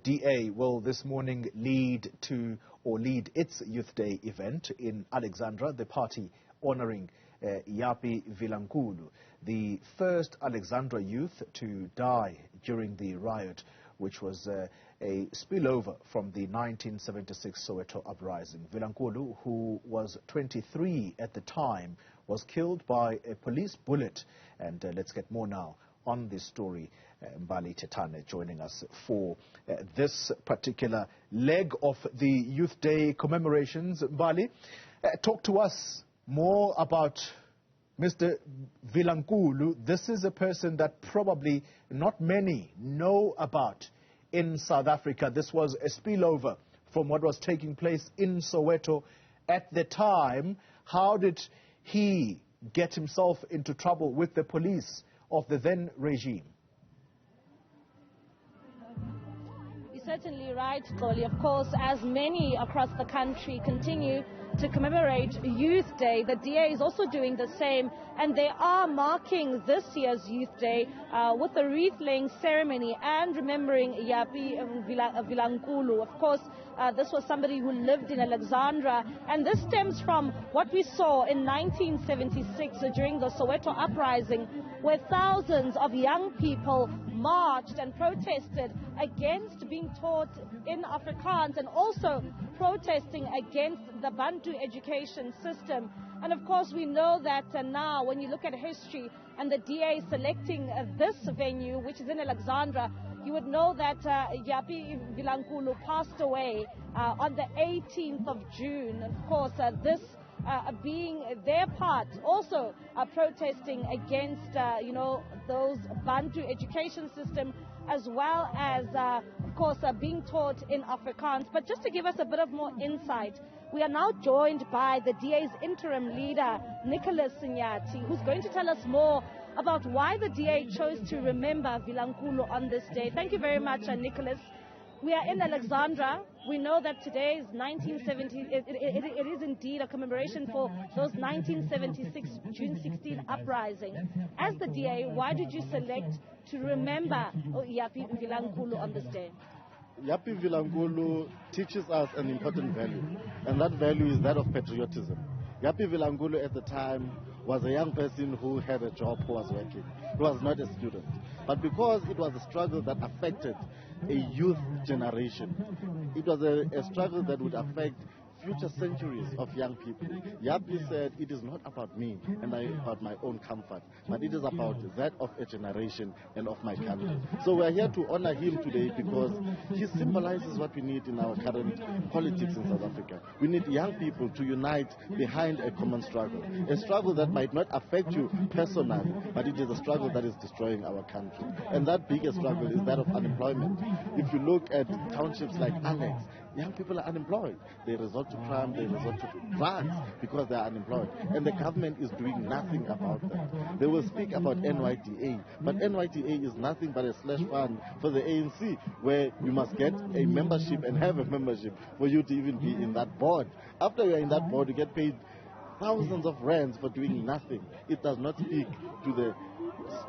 DA will this morning lead its Youth Day event in Alexandra, the party honouring Japie Vilankulu, the first Alexandra youth to die during the riot, which was a spillover from the 1976 Soweto Uprising. Vilankulu, who was 23 at the time, was killed by a police bullet. And let's get more now on this story. Mbali Thethani joining us for this particular leg of the Youth Day commemorations. Mbali, talk to us more about Mr. Vilankulu. This is a person that probably not many know about in South Africa. This was a spillover from what was taking place in Soweto at the time. How did he get himself into trouble with the police of the then regime? You're certainly right, Xoli. Of course, as many across the country continue to commemorate Youth Day, the DA is also doing the same, and they are marking this year's Youth Day with a wreath-laying ceremony and remembering Japie Vilankulu. Of course, this was somebody who lived in Alexandra, and this stems from what we saw in 1976 during the Soweto Uprising, where thousands of young people marched and protested against being taught in Afrikaans and also protesting against the Bantu education system. And of course, we know that now when you look at history and the DA selecting this venue, which is in Alexandra, you would know that Japie Vilankulu passed away on the 18th of June. Of course, this being their part, also protesting against, those Bantu education system, as well as, of course, being taught in Afrikaans. But just to give us a bit of more insight, we are now joined by the DA's interim leader, Nicholas Nyati, who's going to tell us more about why the DA chose to remember Vilankulu on this day. Thank you very much, Nicholas. We are in Alexandra. We know that today is 1970. It is indeed a commemoration for those 1976 June 16 uprising. As the DA, why did you select to remember Japie Vilankulu on this day? Japie Vilankulu teaches us an important value, and that value is that of patriotism. Japie Vilankulu at the time was a young person who had a job, who was working. He was not a student. But because it was a struggle that affected a youth generation, it was a struggle that would affect future centuries of young people. Japie said, it is not about me and about my own comfort, but it is about that of a generation and of my country. So we are here to honor him today because he symbolizes what we need in our current politics in South Africa. We need young people to unite behind a common struggle, a struggle that might not affect you personally, but it is a struggle that is destroying our country. And that biggest struggle is that of unemployment. If you look at townships like Alex, young people are unemployed. They resort to crime, they resort to drugs because they are unemployed. And the government is doing nothing about that. They will speak about NYDA, but NYDA is nothing but a slush fund for the ANC, where you must get a membership and have a membership for you to even be in that board. After you are in that board, you get paid thousands of rands for doing nothing. It does not speak to the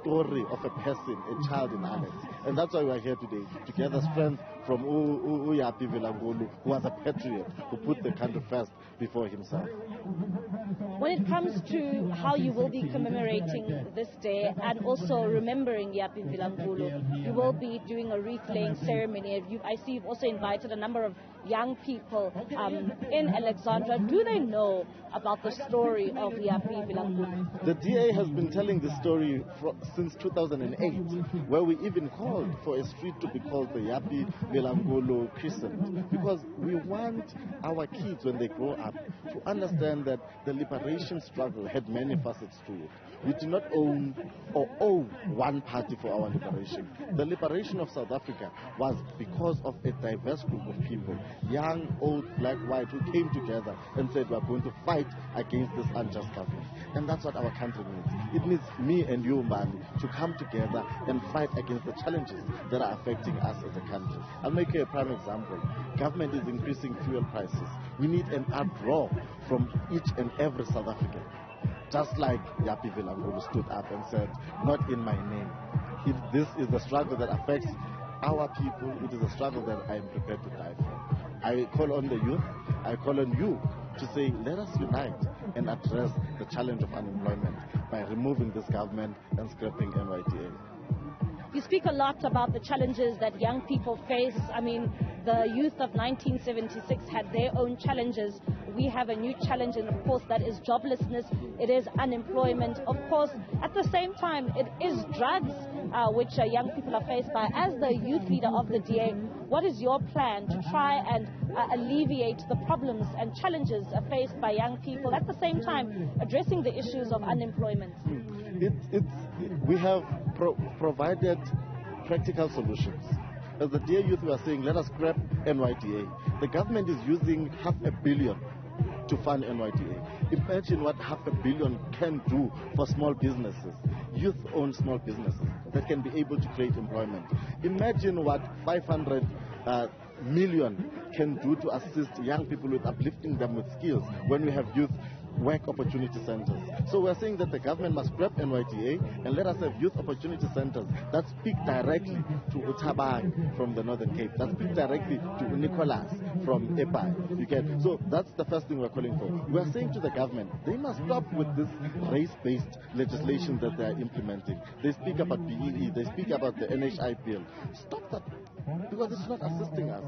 story of a person, a child in Alex. And that's why we are here today, to gather strength from Japie Vilankulu, who was a patriot, who put the country first before himself. When it comes to how you will be commemorating this day and also remembering Japie Vilankulu, you will be doing a wreath-laying ceremony. I see you've also invited a number of young people in Alexandra. Do they know about the story of Japie Vilankulu? The DA has been telling this story since 2008, where we even called for a street to be called the Japie Vilankulu Crescent, because we want our kids, when they grow up, to understand that the liberation struggle had many facets to it. We do not own or owe one party for our liberation. The liberation of South Africa was because of a diverse group of people, young, old, black, white, who came together and said, we are going to fight against this unjust government. And that's what our country needs. It needs me and you, Mbali, to come together and fight against the challenges that are affecting us as a country. I'll make you a prime example. Government is increasing fuel prices. We need an uproar from each and every South African. Just like Japie Vilankulu stood up and said, not in my name. This is the struggle that affects our people, it is a struggle that I am prepared to die for. I call on the youth, I call on you to say, let us unite and address the challenge of unemployment by removing this government and scrapping NYDA. You speak a lot about the challenges that young people face. I mean, the youth of 1976 had their own challenges. We have a new challenge, and of course that is joblessness. It is unemployment. Of course, at the same time, it is drugs, which young people are faced by. As the youth leader of the DA, what is your plan to try and alleviate the problems and challenges faced by young people, at the same time addressing the issues of unemployment? We have provided practical solutions. As the DA youth, we are saying, let us scrap NYDA. The government is using $500 million to fund NYDA. Imagine what $500 million can do for small businesses, youth-owned small businesses that can be able to create employment. Imagine what 500 million can do to assist young people with uplifting them with skills when we have youth work opportunity centers. So we're saying that the government must scrap NYDA and let us have youth opportunity centers that speak directly to Utabang from the Northern Cape, that speak directly to Nicholas from Epai. You get, so that's the first thing we're calling for. We're saying to the government, they must stop with this race-based legislation that they're implementing. They speak about BEE, they speak about the NHI bill. Stop that, because it's not assisting us.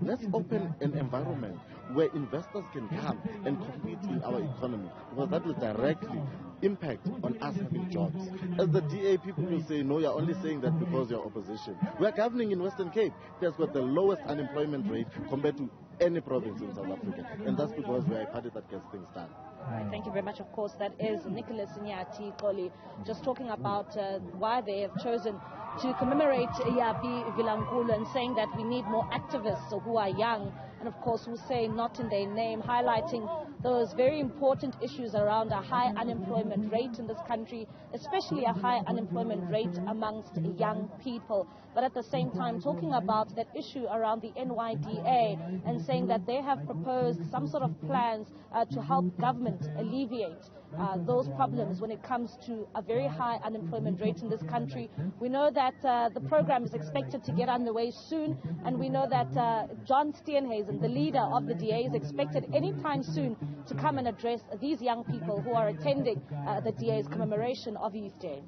Let's open an environment where investors can come and compete in our economy, because that will directly impact on us having jobs. As the DA, people will say, no, you're only saying that because you're opposition. We are governing in Western Cape. It has got the lowest unemployment rate compared to any province in South Africa, and that's because we are a party that gets things done. Right, thank you very much. Of course, that is Nicholas Nyati Koli, just talking about why they have chosen to commemorate Japie Vilankulu and saying that we need more activists who are young and, of course, who say not in their name, highlighting those very important issues around a high unemployment rate in this country, especially a high unemployment rate amongst young people. But at the same time, talking about that issue around the NYDA and saying that they have proposed some sort of plans to help government alleviate those problems when it comes to a very high unemployment rate in this country. We know that the program is expected to get underway soon, and we know that John Steenhuisen, the leader of the DA, is expected anytime soon to come and address these young people who are attending the DA's commemoration of Youth Day.